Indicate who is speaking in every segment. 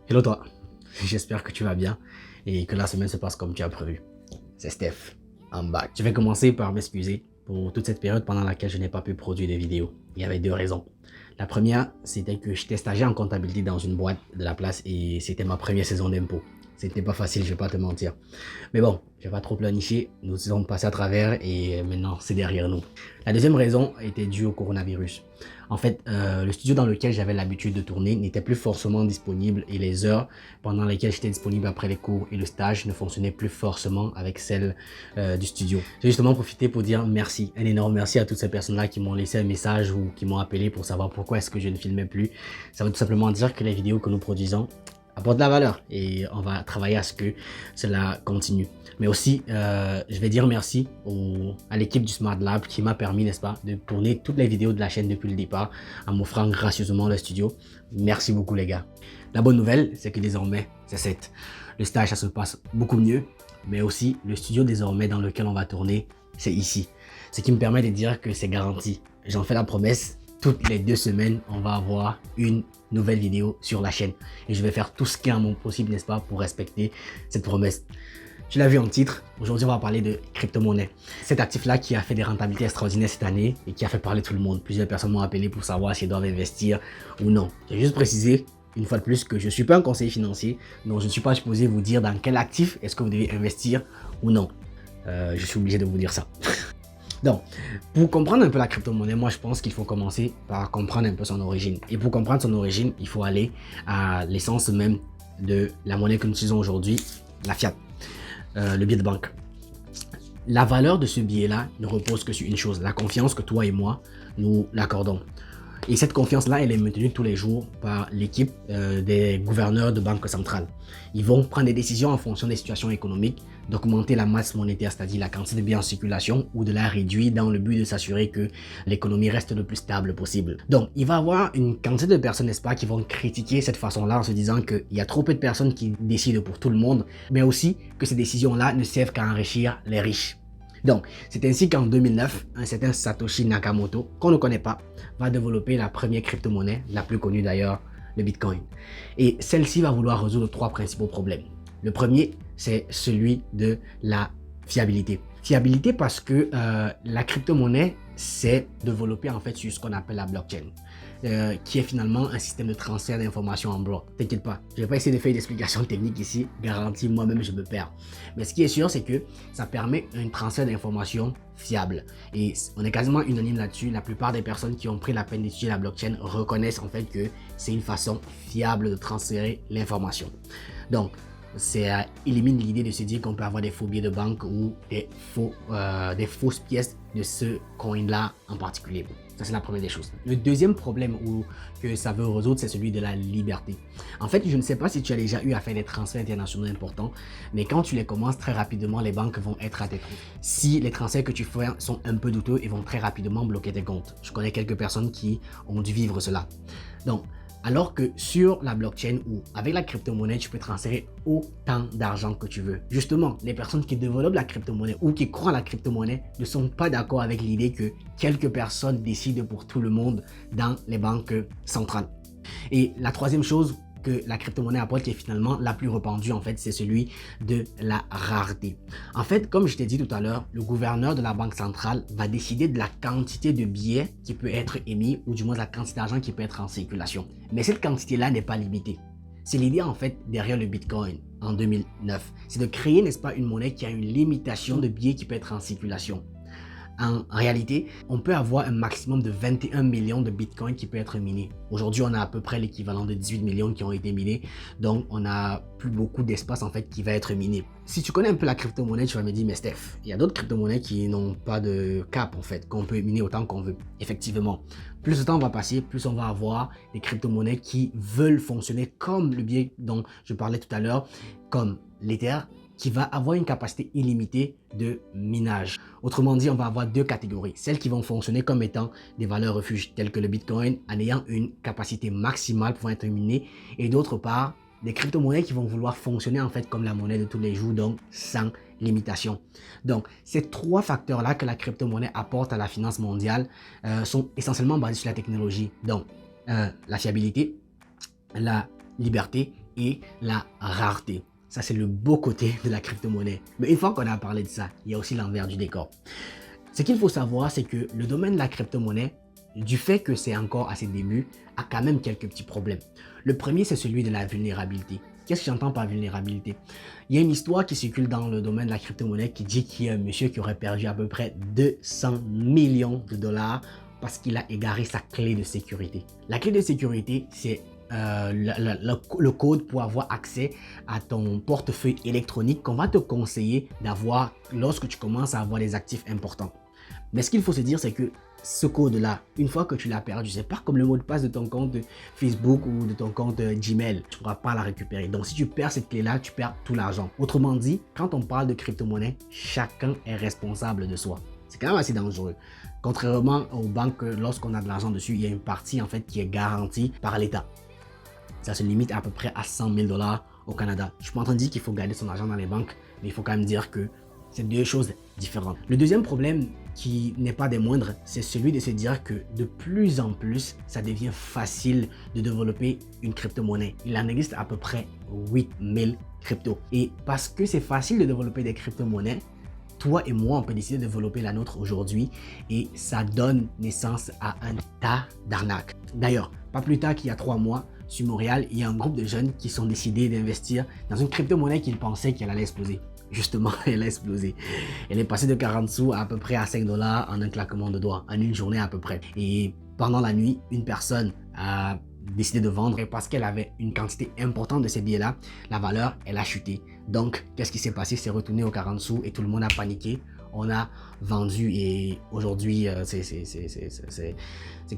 Speaker 1: Hello toi, j'espère que tu vas bien et que la semaine se passe comme tu as prévu. C'est Steph, I'm back. Je vais commencer par m'excuser pour toute cette période pendant laquelle je n'ai pas pu produire des vidéos. Il y avait deux raisons. La première, c'était que j'étais stagiaire en comptabilité dans une boîte de la place et c'était ma première saison d'impôt. C'était pas facile, je vais pas te mentir. Mais bon, je vais pas trop planifier, nous sommes passés à travers et maintenant c'est derrière nous. La deuxième raison était due au coronavirus. En fait, le studio dans lequel j'avais l'habitude de tourner n'était plus forcément disponible et les heures pendant lesquelles j'étais disponible après les cours et le stage ne fonctionnaient plus forcément avec celles du studio. J'ai justement profité pour dire merci, un énorme merci à toutes ces personnes-là qui m'ont laissé un message ou qui m'ont appelé pour savoir pourquoi est-ce que je ne filmais plus. Ça veut tout simplement dire que les vidéos que nous produisons apportent de la valeur et on va travailler à ce que cela continue. Mais aussi, je vais dire merci à l'équipe du Smart Lab qui m'a permis, n'est-ce pas, de tourner toutes les vidéos de la chaîne depuis le départ en m'offrant gracieusement le studio. Merci beaucoup les gars. La bonne nouvelle, c'est que désormais, c'est set. Le stage, ça se passe beaucoup mieux, mais aussi le studio désormais dans lequel on va tourner, c'est ici. Ce qui me permet de dire que c'est garanti. J'en fais la promesse. Toutes les 2 semaines, on va avoir une nouvelle vidéo sur la chaîne. Et je vais faire tout ce qui est en mon possible, n'est-ce pas, pour respecter cette promesse. Tu l'as vu en titre, aujourd'hui on va parler de crypto-monnaie. Cet actif-là qui a fait des rentabilités extraordinaires cette année et qui a fait parler tout le monde. Plusieurs personnes m'ont appelé pour savoir s'ils doivent investir ou non. J'ai juste précisé une fois de plus que je ne suis pas un conseiller financier, donc je ne suis pas supposé vous dire dans quel actif est-ce que vous devez investir ou non. Je suis obligé de vous dire ça. Donc, pour comprendre un peu la crypto-monnaie, moi je pense qu'il faut commencer par comprendre un peu son origine. Et pour comprendre son origine, il faut aller à l'essence même de la monnaie que nous utilisons aujourd'hui, la fiat, le billet de banque. La valeur de ce billet-là ne repose que sur une chose, la confiance que toi et moi, nous l'accordons. Et cette confiance-là, elle est maintenue tous les jours par l'équipe des gouverneurs de banque centrale. Ils vont prendre des décisions en fonction des situations économiques, d'augmenter la masse monétaire, c'est-à-dire la quantité de biens en circulation, ou de la réduire dans le but de s'assurer que l'économie reste le plus stable possible. Donc, il va y avoir une quantité de personnes, n'est-ce pas, qui vont critiquer cette façon-là en se disant qu'il y a trop peu de personnes qui décident pour tout le monde, mais aussi que ces décisions-là ne servent qu'à enrichir les riches. Donc, c'est ainsi qu'en 2009, un certain Satoshi Nakamoto, qu'on ne connaît pas, va développer la première crypto-monnaie, la plus connue d'ailleurs, le Bitcoin. Et celle-ci va vouloir résoudre 3 principaux problèmes. Le premier, c'est celui de la fiabilité. Fiabilité parce que la crypto-monnaie s'est développée en fait sur ce qu'on appelle la blockchain. Qui est finalement un système de transfert d'informations en bloc. T'inquiète pas, je vais pas essayer de faire des explications techniques ici, garantie, moi-même je me perds. Mais ce qui est sûr, c'est que ça permet un transfert d'informations fiable. Et on est quasiment unanime là-dessus. La plupart des personnes qui ont pris la peine d'étudier la blockchain reconnaissent en fait que c'est une façon fiable de transférer l'information. Donc, ça élimine l'idée de se dire qu'on peut avoir des faux billets de banque ou des fausses pièces de ce coin-là en particulier. Ça, c'est la première des choses. Le deuxième problème que ça veut résoudre, c'est celui de la liberté. En fait, je ne sais pas si tu as déjà eu à faire des transferts internationaux importants, mais quand tu les commences très rapidement, les banques vont être à tes trousses. Si les transferts que tu fais sont un peu douteux, ils vont très rapidement bloquer tes comptes. Je connais quelques personnes qui ont dû vivre cela. Donc, alors que sur la blockchain ou avec la crypto-monnaie, tu peux transférer autant d'argent que tu veux. Justement, les personnes qui développent la crypto-monnaie ou qui croient à la crypto-monnaie ne sont pas d'accord avec l'idée que quelques personnes décident pour tout le monde dans les banques centrales. Et la troisième chose que la crypto-monnaie apporte, qui est finalement la plus répandue en fait, c'est celui de la rareté. En fait, comme je t'ai dit tout à l'heure, le gouverneur de la banque centrale va décider de la quantité de billets qui peut être émis, ou du moins de la quantité d'argent qui peut être en circulation. Mais cette quantité-là n'est pas limitée. C'est l'idée en fait derrière le Bitcoin en 2009. C'est de créer, n'est-ce pas, une monnaie qui a une limitation de billets qui peut être en circulation. En réalité, on peut avoir un maximum de 21 millions de bitcoins qui peut être miné. Aujourd'hui, on a à peu près l'équivalent de 18 millions qui ont été minés. Donc, on n'a plus beaucoup d'espace en fait qui va être miné. Si tu connais un peu la crypto-monnaie, tu vas me dire, mais Steph, il y a d'autres crypto-monnaies qui n'ont pas de cap en fait, qu'on peut miner autant qu'on veut. Effectivement, plus le temps va passer, plus on va avoir des crypto-monnaies qui veulent fonctionner comme le biais dont je parlais tout à l'heure, comme l'Ether, qui va avoir une capacité illimitée de minage. Autrement dit, on va avoir 2 catégories. Celles qui vont fonctionner comme étant des valeurs refuges, telles que le Bitcoin, en ayant une capacité maximale pour être minées, et d'autre part, des crypto-monnaies qui vont vouloir fonctionner en fait comme la monnaie de tous les jours, donc sans limitation. Donc, ces 3 facteurs-là que la crypto-monnaie apporte à la finance mondiale sont essentiellement basés sur la technologie. Donc, la fiabilité, la liberté et la rareté. Ça, c'est le beau côté de la crypto-monnaie. Mais une fois qu'on a parlé de ça, il y a aussi l'envers du décor. Ce qu'il faut savoir, c'est que le domaine de la crypto-monnaie, du fait que c'est encore à ses débuts, a quand même quelques petits problèmes. Le premier, c'est celui de la vulnérabilité. Qu'est-ce que j'entends par vulnérabilité? Il y a une histoire qui circule dans le domaine de la crypto-monnaie qui dit qu'il y a un monsieur qui aurait perdu à peu près 200 millions de dollars parce qu'il a égaré sa clé de sécurité. La clé de sécurité, c'est le code pour avoir accès à ton portefeuille électronique qu'on va te conseiller d'avoir lorsque tu commences à avoir des actifs importants. Mais ce qu'il faut se dire, c'est que ce code-là, une fois que tu l'as perdu, c'est pas comme le mot de passe de ton compte Facebook ou de ton compte Gmail, tu ne pourras pas la récupérer. Donc, si tu perds cette clé-là, tu perds tout l'argent. Autrement dit, quand on parle de crypto-monnaie, chacun est responsable de soi. C'est quand même assez dangereux. Contrairement aux banques, lorsqu'on a de l'argent dessus, il y a une partie en fait qui est garantie par l'État. Ça se limite à peu près à 100 000 $ au Canada. Je suis pas en train de dire qu'il faut garder son argent dans les banques, mais il faut quand même dire que c'est deux choses différentes. Le deuxième problème qui n'est pas des moindres, c'est celui de se dire que de plus en plus, ça devient facile de développer une crypto-monnaie. Il en existe à peu près 8000 cryptos. Et parce que c'est facile de développer des crypto-monnaies, toi et moi, on peut décider de développer la nôtre aujourd'hui et ça donne naissance à un tas d'arnaques. D'ailleurs, pas plus tard qu'il y a 3 mois, sur Montréal, il y a un groupe de jeunes qui sont décidés d'investir dans une crypto-monnaie qu'ils pensaient qu'elle allait exploser. Justement, elle a explosé. Elle est passée de 40 sous à peu près à 5 $ en un claquement de doigts, en une journée à peu près. Et pendant la nuit, une personne a décidé de vendre et parce qu'elle avait une quantité importante de ces billets-là, la valeur, elle a chuté. Donc, qu'est-ce qui s'est passé? C'est retourné aux 40 sous et tout le monde a paniqué. On a vendu et aujourd'hui, c'est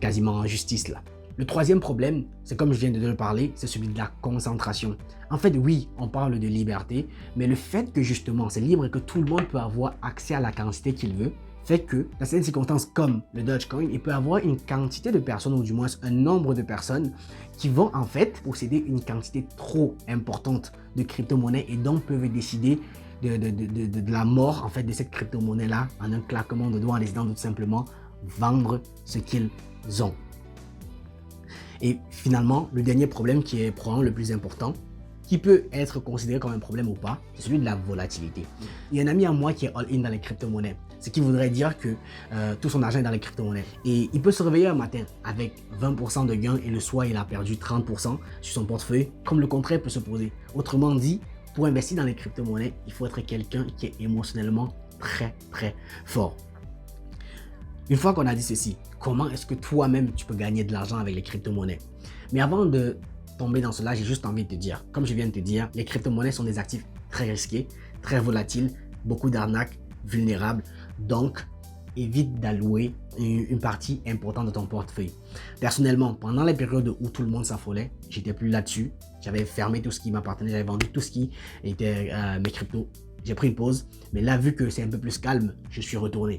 Speaker 1: quasiment en justice là. Le troisième problème, c'est comme je viens de le parler, c'est celui de la concentration. En fait, oui, on parle de liberté, mais le fait que justement c'est libre et que tout le monde peut avoir accès à la quantité qu'il veut, fait que dans certaines circonstances comme le Dogecoin, il peut avoir une quantité de personnes, ou du moins un nombre de personnes qui vont en fait posséder une quantité trop importante de crypto-monnaies et donc peuvent décider de la mort en fait de cette crypto-monnaie-là en un claquement de doigts en décidant de tout simplement vendre ce qu'ils ont. Et finalement, le dernier problème qui est probablement le plus important, qui peut être considéré comme un problème ou pas, c'est celui de la volatilité. Il y a un ami à moi qui est all-in dans les crypto-monnaies, ce qui voudrait dire que tout son argent est dans les crypto-monnaies. Et il peut se réveiller un matin avec 20% de gains et le soir, il a perdu 30% sur son portefeuille, comme le contraire peut se poser. Autrement dit, pour investir dans les crypto-monnaies, il faut être quelqu'un qui est émotionnellement très fort. Une fois qu'on a dit ceci, comment est-ce que toi-même tu peux gagner de l'argent avec les crypto-monnaies? Mais avant de tomber dans cela, j'ai juste envie de te dire, comme je viens de te dire, les crypto-monnaies sont des actifs très risqués, très volatiles, beaucoup d'arnaques, vulnérables. Donc, évite d'allouer une partie importante de ton portefeuille. Personnellement, pendant les périodes où tout le monde s'affolait, j'étais plus là-dessus. J'avais fermé tout ce qui m'appartenait, j'avais vendu tout ce qui était mes cryptos. J'ai pris une pause, mais là, vu que c'est un peu plus calme, je suis retourné.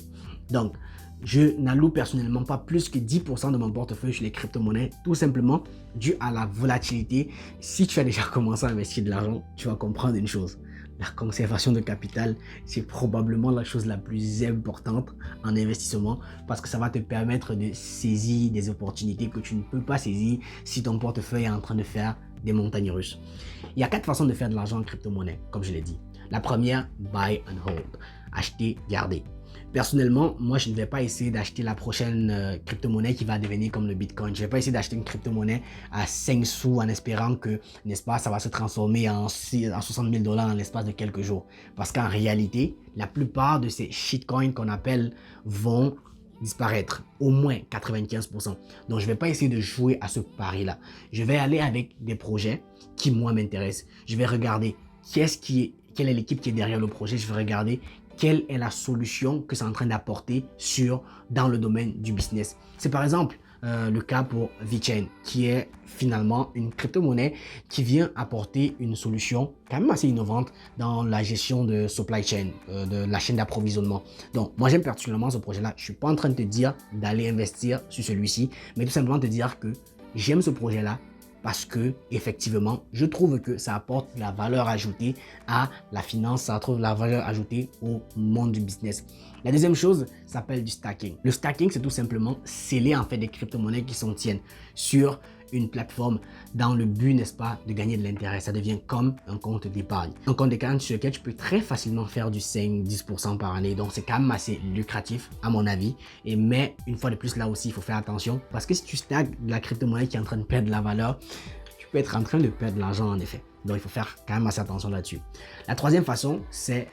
Speaker 1: Donc, je n'alloue personnellement pas plus que 10% de mon portefeuille sur les crypto-monnaies, tout simplement dû à la volatilité. Si tu as déjà commencé à investir de l'argent, tu vas comprendre une chose. La conservation de capital, c'est probablement la chose la plus importante en investissement parce que ça va te permettre de saisir des opportunités que tu ne peux pas saisir si ton portefeuille est en train de faire des montagnes russes. Il y a 4 façons de faire de l'argent en crypto-monnaie, comme je l'ai dit. La première, buy and hold, acheter, garder. Personnellement, moi, je ne vais pas essayer d'acheter la prochaine crypto-monnaie qui va devenir comme le Bitcoin. Je ne vais pas essayer d'acheter une crypto-monnaie à 5 sous en espérant que, n'est-ce pas, ça va se transformer en 60 000 $ en l'espace de quelques jours. Parce qu'en réalité, la plupart de ces shitcoins qu'on appelle vont disparaître, au moins 95%. Donc, je ne vais pas essayer de jouer à ce pari-là. Je vais aller avec des projets qui, moi, m'intéressent. Je vais regarder quelle est l'équipe qui est derrière le projet. Je vais regarder quelle est la solution que c'est en train d'apporter dans le domaine du business. C'est par exemple le cas pour VeChain, qui est finalement une crypto-monnaie qui vient apporter une solution quand même assez innovante dans la gestion de supply chain, de la chaîne d'approvisionnement. Donc, moi, j'aime particulièrement ce projet-là. Je ne suis pas en train de te dire d'aller investir sur celui-ci, mais tout simplement te dire que j'aime ce projet-là parce que effectivement, je trouve que ça apporte la valeur ajoutée à la finance, ça trouve la valeur ajoutée au monde du business. La deuxième chose s'appelle du stacking. Le stacking, c'est tout simplement sceller en fait des crypto-monnaies qui sont tiennes sur une plateforme dans le but, n'est-ce pas, de gagner de l'intérêt. Ça devient comme un compte d'épargne. Un compte d'épargne sur lequel tu peux très facilement faire du 5-10% par année. Donc, c'est quand même assez lucratif, à mon avis. Mais une fois de plus, là aussi, il faut faire attention parce que si tu stagnes de la crypto-monnaie qui est en train de perdre de la valeur, tu peux être en train de perdre de l'argent en effet. Donc, il faut faire quand même assez attention là-dessus. La troisième façon, c'est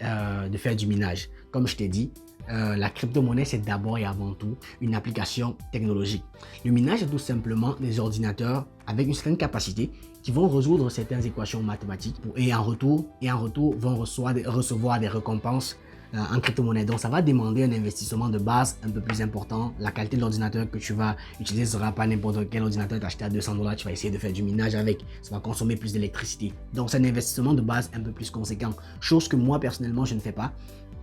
Speaker 1: de faire du minage. Comme je t'ai dit, la crypto-monnaie, c'est d'abord et avant tout une application technologique. Le minage, c'est tout simplement des ordinateurs avec une certaine capacité qui vont résoudre certaines équations mathématiques et en retour vont recevoir des récompenses en crypto-monnaie. Donc, ça va demander un investissement de base un peu plus important. La qualité de l'ordinateur que tu vas utiliser ne sera pas n'importe quel ordinateur acheté à $200. Tu vas essayer de faire du minage avec. Ça va consommer plus d'électricité. Donc, c'est un investissement de base un peu plus conséquent. Chose que moi, personnellement, je ne fais pas.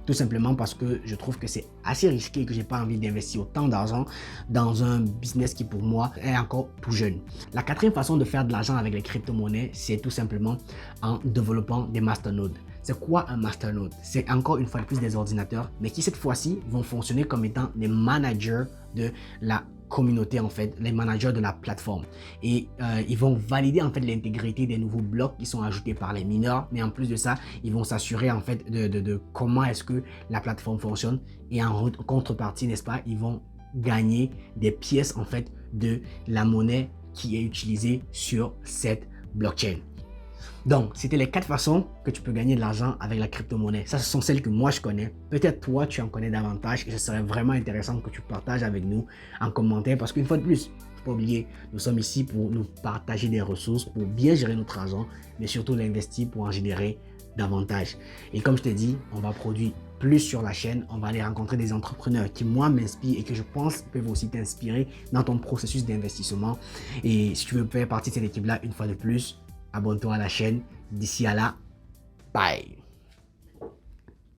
Speaker 1: Tout simplement parce que je trouve que c'est assez risqué et que j'ai pas envie d'investir autant d'argent dans un business qui pour moi est encore tout jeune. La quatrième façon de faire de l'argent avec les crypto-monnaies, c'est tout simplement en développant des masternodes. C'est quoi un masternode? C'est encore une fois de plus des ordinateurs, mais qui cette fois-ci vont fonctionner comme étant les managers de la communauté, en fait, les managers de la plateforme. Et ils vont valider en fait l'intégrité des nouveaux blocs qui sont ajoutés par les mineurs, mais en plus de ça, ils vont s'assurer en fait de comment est-ce que la plateforme fonctionne. Et en contrepartie, n'est-ce pas, ils vont gagner des pièces en fait de la monnaie qui est utilisée sur cette blockchain. Donc, c'était les 4 façons que tu peux gagner de l'argent avec la crypto-monnaie. Ça, ce sont celles que moi, je connais. Peut-être toi, tu en connais davantage et ce serait vraiment intéressant que tu partages avec nous en commentaire parce qu'une fois de plus, il ne faut pas oublier, nous sommes ici pour nous partager des ressources, pour bien gérer notre argent, mais surtout l'investir pour en générer davantage. Et comme je t'ai dit, on va produire plus sur la chaîne, on va aller rencontrer des entrepreneurs qui moi m'inspirent et que je pense peuvent aussi t'inspirer dans ton processus d'investissement. Et si tu veux faire partie de cette équipe-là, une fois de plus, abonne-toi à la chaîne. D'ici à là, bye!